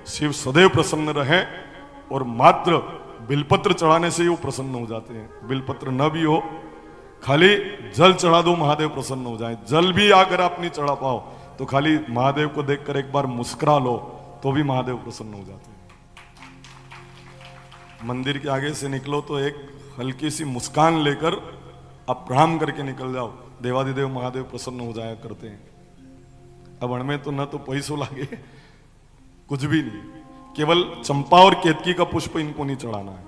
शिव सदैव प्रसन्न रहे और मात्र बिलपत्र चढ़ाने से ही वो प्रसन्न हो जाते हैं। बिलपत्र न भी हो, खाली जल चढ़ा दो, महादेव प्रसन्न हो जाए। जल भी अगर आप नहीं चढ़ा पाओ तो खाली महादेव को देखकर एक बार मुस्कुरा लो तो भी महादेव प्रसन्न हो जाते हैं। मंदिर के आगे से निकलो तो एक हल्की सी मुस्कान लेकर आप प्रणाम करके निकल जाओ, देवादिदेव महादेव प्रसन्न हो जाया करते हैं। अब हमें तो न तो पैसों लागे, कुछ भी नहीं, केवल चंपा और केतकी का पुष्प इनको नहीं चढ़ाना है।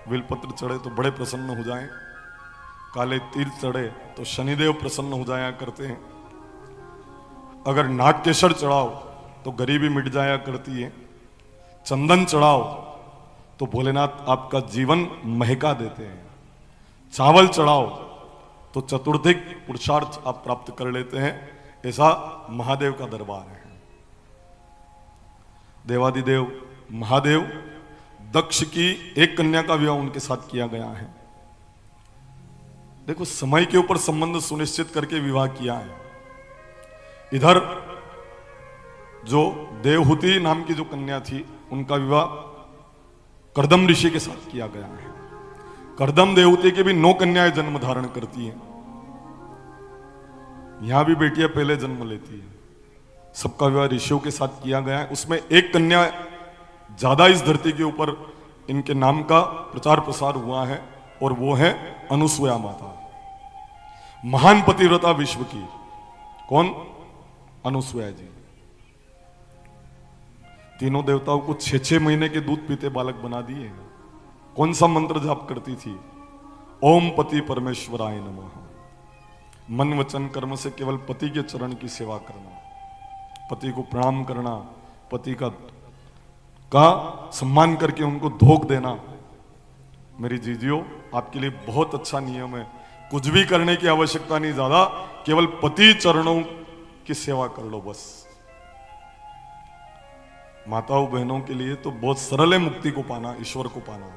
बिलपत्र चढ़े तो बड़े प्रसन्न हो जाएं, काले तीर चढ़े तो शनिदेव प्रसन्न हो जाया करते हैं। अगर नाग केसर चढ़ाओ तो गरीबी मिट जाया करती है। चंदन चढ़ाओ तो भोलेनाथ आपका जीवन महका देते हैं। चावल चढ़ाओ तो चतुर्थिक पुरुषार्थ आप प्राप्त कर लेते हैं। ऐसा महादेव का दरबार है। देवादिदेव महादेव दक्ष की एक कन्या का विवाह उनके साथ किया गया है। देखो, समय के ऊपर संबंध सुनिश्चित करके विवाह किया है। इधर जो देवहूति नाम की जो कन्या थी उनका विवाह कर्दम ऋषि के साथ किया गया है। कर्दम देवहूति की भी 9 कन्याएं जन्म धारण करती हैं। यहां भी बेटियां पहले जन्म लेती है। सबका विवाह ऋषियों के साथ किया गया है। उसमें एक कन्या ज्यादा इस धरती के ऊपर इनके नाम का प्रचार प्रसार हुआ है और वो है अनुसुया माता, महान पतिव्रता विश्व की। कौन? अनुसुया जी। तीनों देवताओं को 6-6 महीने के दूध पीते बालक बना दिए। कौन सा मंत्र जाप करती थी? ओम पति परमेश्वराय नमः। मन वचन कर्म से केवल पति के चरण की सेवा करना, पति को प्रणाम करना, पति का सम्मान करके उनको धोख देना। मेरी जीजियों, आपके लिए बहुत अच्छा नियम है। कुछ भी करने की आवश्यकता नहीं ज्यादा, केवल पति चरणों की सेवा कर लो बस। माताओं बहनों के लिए तो बहुत सरल है मुक्ति को पाना, ईश्वर को पाना।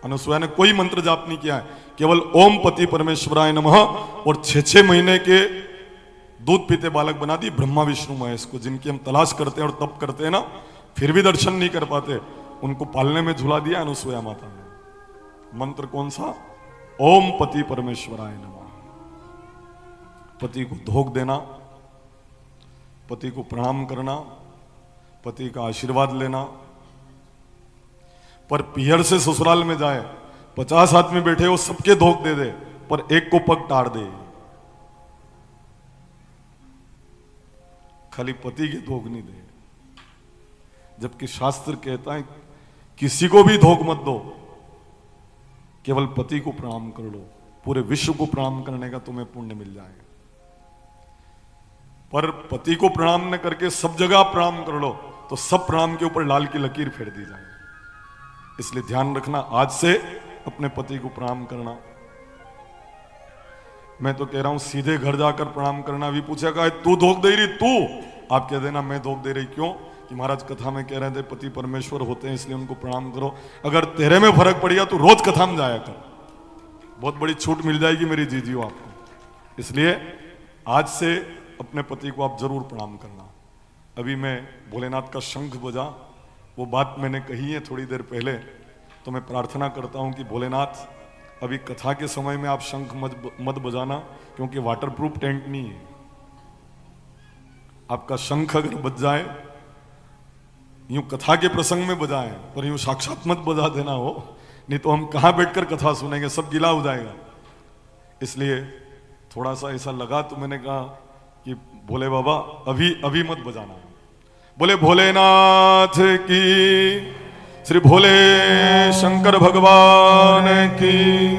अनुसुया ने कोई मंत्र जाप नहीं किया है, केवल ओम पति परमेश्वराय नमः और 6-6 महीने के दूध पीते बालक बना दी ब्रह्मा विष्णु महेश को, जिनकी हम तलाश करते हैं और तप करते हैं ना, फिर भी दर्शन नहीं कर पाते, उनको पालने में झुला दिया अनुसुया माता ने। मंत्र कौन सा? ओम पति परमेश्वराय नमः। पति को धोख देना, पति को प्रणाम करना, पति का आशीर्वाद लेना। पर पियर से ससुराल में जाए, 50 आदमी बैठे हो, सबके धोख दे दे, पर एक को पग टाड़ दे, खाली पति के धोख नहीं दे। जबकि शास्त्र कहता है किसी को भी धोख मत दो, केवल पति को प्रणाम कर लो, पूरे विश्व को प्रणाम करने का तुम्हें पुण्य मिल जाएगा। पर पति को प्रणाम न करके सब जगह प्रणाम कर लो तो सब प्रणाम के ऊपर लाल की लकीर फेर दी जाए। इसलिए ध्यान रखना, आज से अपने पति को प्रणाम करना। मैं तो कह रहा हूं सीधे घर जाकर प्रणाम करना। भी पूछेगा तू धोख दे रही, तू? आप कह देना मैं धोख दे रही। क्यों? कि महाराज कथा में कह रहे थे पति परमेश्वर होते हैं इसलिए उनको प्रणाम करो। अगर तेरे में फर्क पड़ गया तो रोज कथा में जाया कर, बहुत बड़ी छूट मिल जाएगी मेरी जीजियों आपको। इसलिए आज से अपने पति को आप जरूर प्रणाम करना। अभी मैं भोलेनाथ का शंख बजा, वो बात मैंने कही है थोड़ी देर पहले, तो मैं प्रार्थना करता हूं कि भोलेनाथ अभी कथा के समय में आप शंख मत बजाना, क्योंकि वाटरप्रूफ टेंट नहीं है। आपका शंख अगर बज जाए, यूं कथा के प्रसंग में बजाएं, पर यूं साक्षात मत बजा देना हो, नहीं तो हम कहां बैठकर कथा सुनेंगे, सब गिला हो जाएगा। इसलिए थोड़ा सा ऐसा लगा तो मैंने कहा कि भोले बाबा अभी मत बजाना। बोले भोलेनाथ की, श्री भोले शंकर भगवान की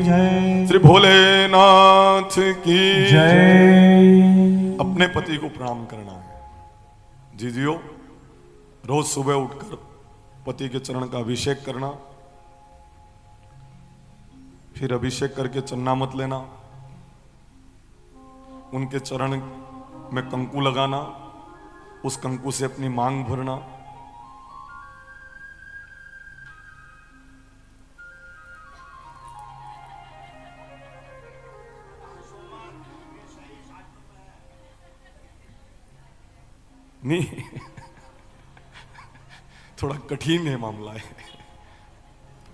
जय, श्री भोलेनाथ की जय। अपने पति को प्रणाम करना है। जीजियो, रोज सुबह उठकर पति के चरण का अभिषेक करना, फिर अभिषेक करके चन्ना मत लेना, उनके चरण में कंकु लगाना, उस कंकु से अपनी मांग भरना। नहीं थोड़ा कठिन है मामला है,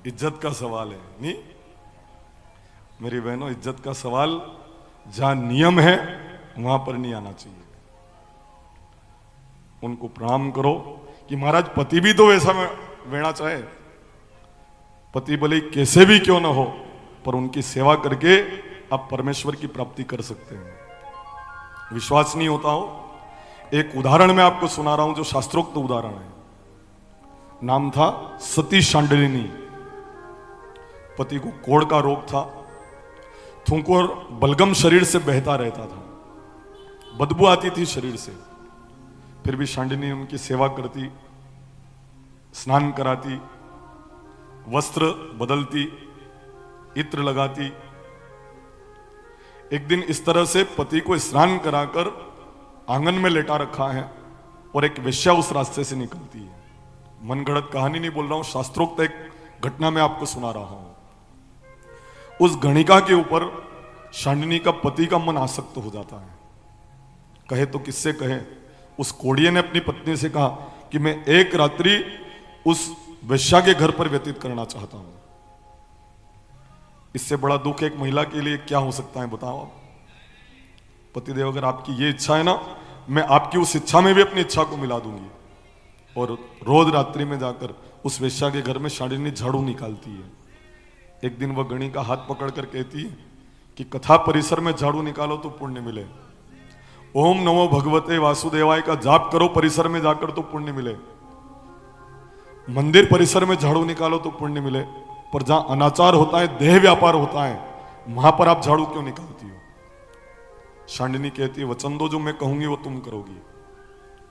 इज्जत का सवाल है। नहीं मेरी बहनों, इज्जत का सवाल जहां नियम है वहां पर नहीं आना चाहिए। उनको प्रणाम करो कि महाराज पति भी तो वैसा वेना चाहे, पति भले कैसे भी क्यों ना हो, पर उनकी सेवा करके आप परमेश्वर की प्राप्ति कर सकते हैं। विश्वास नहीं होता हो, एक उदाहरण मैं आपको सुना रहा हूं जो शास्त्रोक्त उदाहरण है। नाम था सती शांडिलिनी। पति को कोढ़ का रोग था, थूक और बलगम शरीर से बहता रहता था, बदबू आती थी शरीर से। फिर भी शांडिनी उनकी सेवा करती, स्नान कराती, वस्त्र बदलती, इत्र लगाती। एक दिन इस तरह से पति को स्नान कराकर आंगन में लेटा रखा है और एक वेश्या उस रास्ते से निकलती है। मनगढ़ंत कहानी नहीं बोल रहा हूं, शास्त्रोक्त एक घटना मैं आपको सुना रहा हूं। उस गणिका के ऊपर शांडिनी का पति का मन आसक्त हो जाता है। कहे तो किससे कहे, उस कोड़िए ने अपनी पत्नी से कहा कि मैं एक रात्रि उस वेश्या के घर पर व्यतीत करना चाहता हूं। इससे बड़ा दुख एक महिला के लिए क्या हो सकता है बताओ आप। पतिदेव अगर आपकी ये इच्छा है ना, मैं आपकी उस इच्छा में भी अपनी इच्छा को मिला दूंगी। और रोज रात्रि में जाकर उस वेश्या के घर में शांडिनी झाड़ू निकालती है। एक दिन वह गणी का हाथ पकड़कर कहती है कि कथा परिसर में झाड़ू निकालो तो पुण्य मिले, ओम नमो भगवते वासुदेवाय का जाप करो परिसर में जाकर तो पुण्य मिले, मंदिर परिसर में झाड़ू निकालो तो पुण्य मिले, पर जहां अनाचार होता है, देह व्यापार होता है, वहां पर आप झाड़ू क्यों निकालती हो। शांडिनी कहती है वचन दो, जो मैं कहूंगी वो तुम करोगी।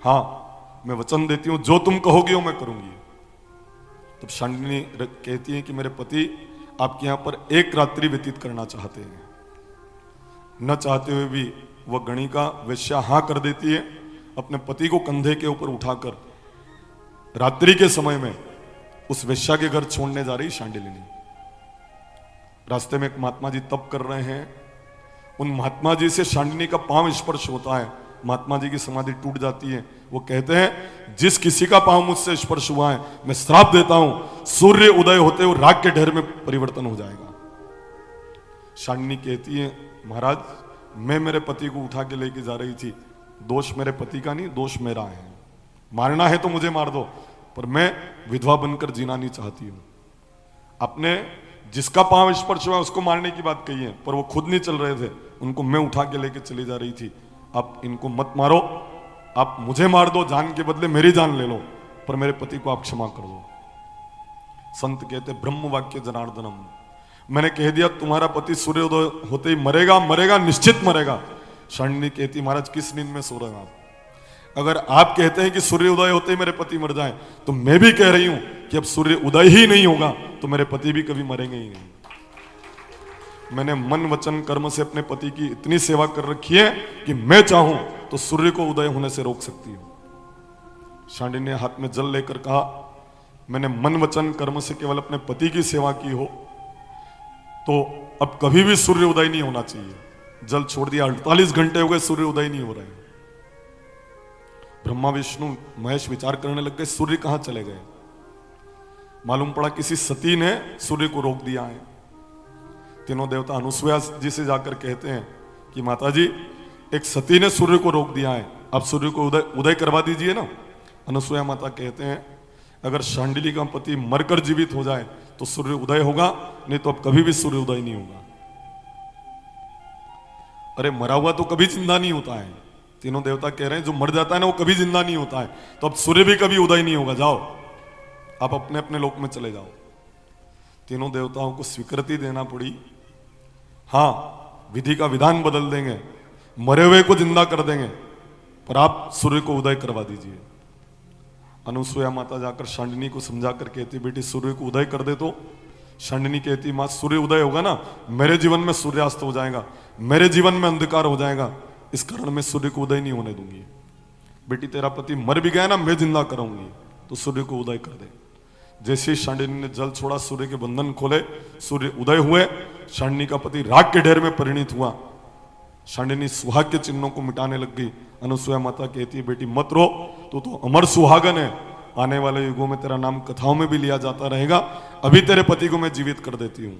हाँ मैं वचन देती हूं, जो तुम कहोगी वो मैं करूंगी। तब शांडिनी कहती है कि मेरे पति आपके यहां पर एक रात्रि व्यतीत करना चाहते हैं। न चाहते हुए भी वह गणिका वेश्या हां कर देती है। अपने पति को कंधे के ऊपर उठाकर रात्रि के समय में उस वेश्या के घर छोड़ने जा रही शांडिलिनी। रास्ते में एक महात्मा जी तप कर रहे हैं। उन महात्मा जी से शांडिनी का पांव स्पर्श होता है, महात्मा जी की समाधि टूट जाती है। वो कहते हैं जिस किसी का पांव मुझसे स्पर्श हुआ है, मैं श्राप देता हूं सूर्य उदय होते हुए राख के ढेर में परिवर्तन हो जाएगा। शांडिनी कहती है महाराज मैं मेरे पति को उठा के लेके जा रही थी, दोष मेरे पति का नहीं, दोष मेरा है। मारना है तो मुझे मार दो, पर मैं विधवा बनकर जीना नहीं चाहती हूं। आपने जिसका पांव स्पर्श हुआ उसको मारने की बात कही है, पर वो खुद नहीं चल रहे थे, उनको मैं उठा के लेके चली जा रही थी। आप इनको मत मारो, आप मुझे मार दो, जान के बदले मेरी जान ले लो, पर मेरे पति को आप क्षमा कर दो। संत कहते ब्रह्म वाक्य जनार्दनम, मैंने कह दिया तुम्हारा पति सूर्योदय होते ही मरेगा, मरेगा निश्चित मरेगा। शांडिनी कहती महाराज किस नींद में सो रहे हैं आप। अगर आप कहते हैं कि सूर्य उदय होते ही मेरे पति मर जाएं, तो मैं भी कह रही हूं कि अब सूर्य उदय ही नहीं होगा तो मेरे पति भी कभी मरेंगे ही नहीं। मैंने मन वचन कर्म से अपने पति की इतनी सेवा कर रखी है कि मैं चाहूं तो सूर्य को उदय होने से रोक सकती हूं। शांडिनी ने हाथ में जल लेकर कहा मैंने मन वचन कर्म से केवल अपने पति की सेवा की हो तो अब कभी भी सूर्य उदय नहीं होना चाहिए। जल छोड़ दिया, 48 घंटे हो गए सूर्य उदय नहीं हो रहे। ब्रह्मा विष्णु महेश विचार करने लग गए सूर्य कहां चले गए। मालूम पड़ा किसी सती ने सूर्य को रोक दिया है। तीनों देवता अनुसुया जी से जाकर कहते हैं कि माता जी एक सती ने सूर्य को रोक दिया है, अब सूर्य को उदय करवा दीजिए ना। अनुसुया माता कहते हैं अगर शांडिली का पति मरकर जीवित हो जाए तो सूर्य उदय होगा, नहीं तो अब कभी भी सूर्य उदय नहीं होगा। अरे मरा हुआ तो कभी जिंदा नहीं होता है। तीनों देवता कह रहे हैं जो मर जाता है ना वो कभी जिंदा नहीं होता है, तो अब सूर्य भी कभी उदय नहीं होगा, जाओ आप अपने अपने लोक में चले जाओ। तीनों देवताओं को स्वीकृति देना पड़ी। हाँ विधि का विधान बदल देंगे, मरे हुए को जिंदा कर देंगे, पर आप सूर्य को उदय करवा दीजिए। अनुसुया माता जाकर शांडिनी को समझा कर कहती बेटी सूर्य को उदय कर दे। तो शांडिनी कहती मां सूर्य उदय होगा ना मेरे जीवन में सूर्यास्त हो जाएगा, मेरे जीवन में अंधकार हो जाएगा, इस कारण मैं सूर्य को उदय नहीं होने दूंगी। बेटी तेरा पति मर भी गया ना, मैं जिंदा कराऊंगी, तो सूर्य को उदय कर दे। जैसे ही शांडिनी ने जल छोड़ा, सूर्य के बंधन खोले, सूर्य उदय हुए। शांडिनी का पति राख के ढेर में परिणित हुआ। शांडिनी सुहाग के चिन्हों को मिटाने लग गई। अनुसुया माता कहती है बेटी मत रो, तो अमर सुहागन है, आने वाले युगों में तेरा नाम कथाओं में भी लिया जाता रहेगा। अभी तेरे पति को मैं जीवित कर देती हूँ।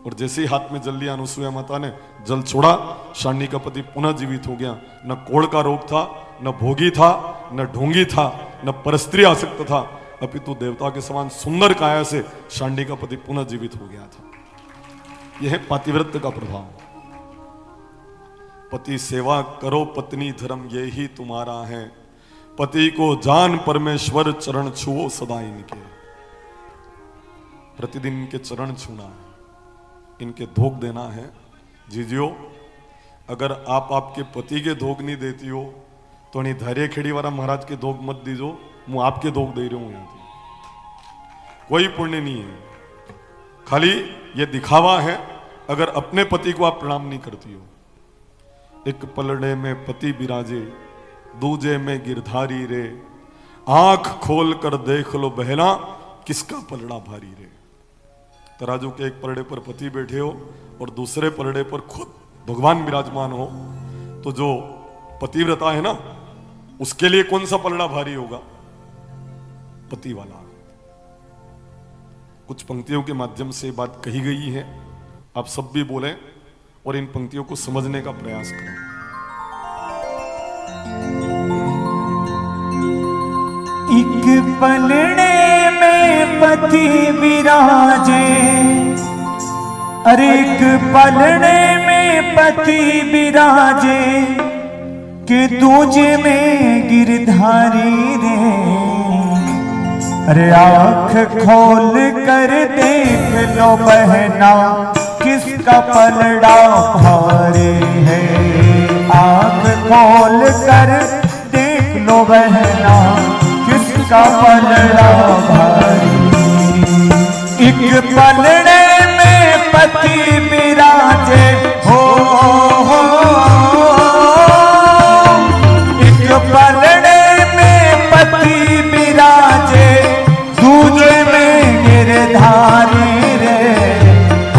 और जैसे ही हाथ में जल लिया अनुसुईया माता ने, जल छोड़ा, शांडी का पति पुनः जीवित हो गया। न कोढ़ का रोग था, न भोगी था, न ढोंगी था, न परस्त्री आसक्त था, अपितु देवता के समान सुंदर काया से शांडी का पति पुनः जीवित हो गया था। यह है पातिव्रत्य का प्रभाव। पति सेवा करो पत्नी धर्म ये ही तुम्हारा है, पति को जान परमेश्वर चरण छुओ सदा इनके। प्रतिदिन इनके चरण छूना है, इनके धोख देना है। जीजियो, अगर आप आपके पति के धोख नहीं देती हो तो नहीं धैर्य खेड़ी वाला महाराज के धोख मत दीजो, मैं आपके धोख दे रहा हूं। यहां कोई पुण्य नहीं है, खाली ये दिखावा है। अगर अपने पति को आप प्रणाम नहीं करती हो। एक पलड़े में पति बिराजे, दूजे में गिरधारी रे, आंख खोल कर देख लो बहना, किसका पलड़ा भारी रे। तराजू के एक पलड़े पर पति बैठे हो और दूसरे पलड़े पर खुद भगवान विराजमान हो, तो जो पतिव्रता है ना, उसके लिए कौन सा पलड़ा भारी होगा? पति वाला। कुछ पंक्तियों के माध्यम से बात कही गई है, आप सब भी बोलें और इन पंक्तियों को समझने का प्रयास करें। एक पलड़े में पति विराजे, अरे एक पलड़े में पति विराजे, कि दूजे में गिरधारी रे। अरे आँख खोल कर देख लो बहना, किसका पलड़ा भारी है। आँख खोल कर देख लो बहना, किसका पलड़ा भारी। एक पलड़े में पति विराजे हो, एक पलड़े में पति विराजे, दूजे में गिरधारी रे।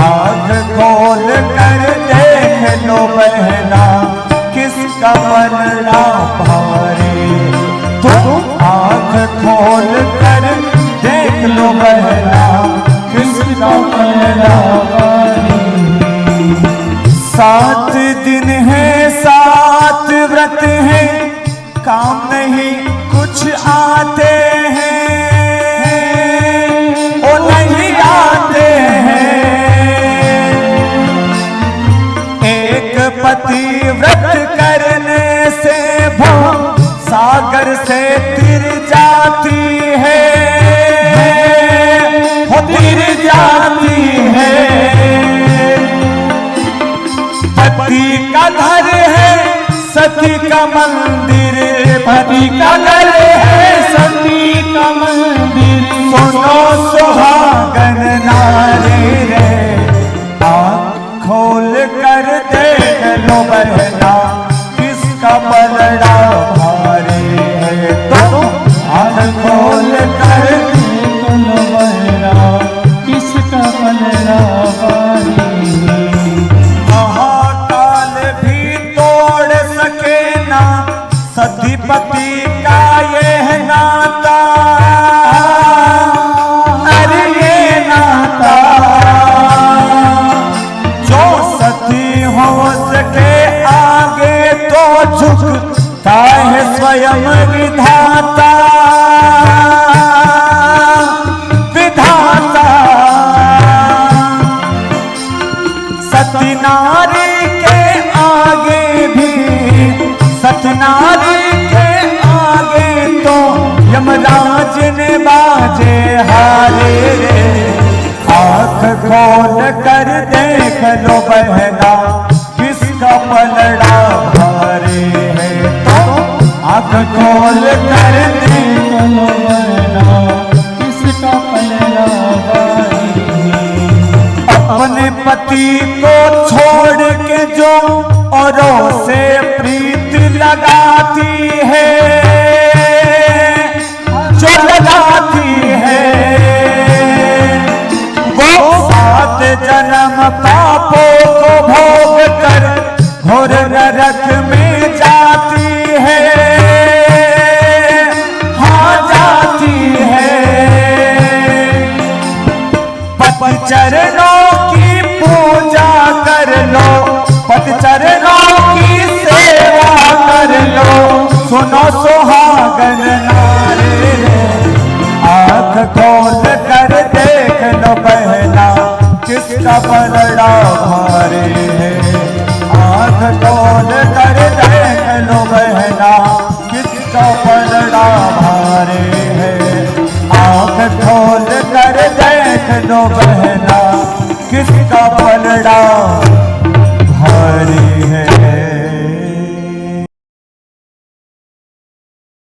आँख खोल कर देख लो बहना, किसका पलड़ा भारी। आँख खोल कर देख लो बहना, किसका पलड़ा भारी। 7 दिन है 7 व्रत है, काम नहीं कुछ आते हैं, ओ नहीं आते हैं। एक पति व्रत करने से भव सागर से तिर जाती है, हो तिर जाती है। पति का घर है सती का मंदिर, पति का घर है सती का मंदिर। सुनो सुहागन नारी रे, आँख खोल कर देख लो बहना, किसका पलड़ा भारी है। तो आँख खोल कर देख लो बहना, किसका पलड़ा भारी। महाकाल भी तोड़ सके ना सतीपति का ये नाता, अरे ये नाता। जो सती हो सके आगे तो झुकता है स्वयं विधाता, विधाता। सती नारी के आगे भी, सती नारी के आगे तो यमराज ने बाजे हारे रे। आँख खोल कर देख लो बहना, किसका पलड़ा भारी है। तो आँख खोल कर देख लो बहना, किसका पलड़ा भारी। अपने पति को छोड़ के जो औरों से प्रीत लगाती है, जो लगाती है, वो 7 जन्म पापों को भोग कर घोर नरक में जाती है, हाँ जाती पद चरणों की पूजा कर लो, पद चरणों की सेवा कर लो। सुनो सुहागन नारे, आँख खोल कर देख लो बहना, किसका पलड़ा भारी है। आँख खोल कर देख लो बहना, किसका पलड़ा भारी है। आँख खोल कर देख लो बहना, किसका पलड़ा भारी है।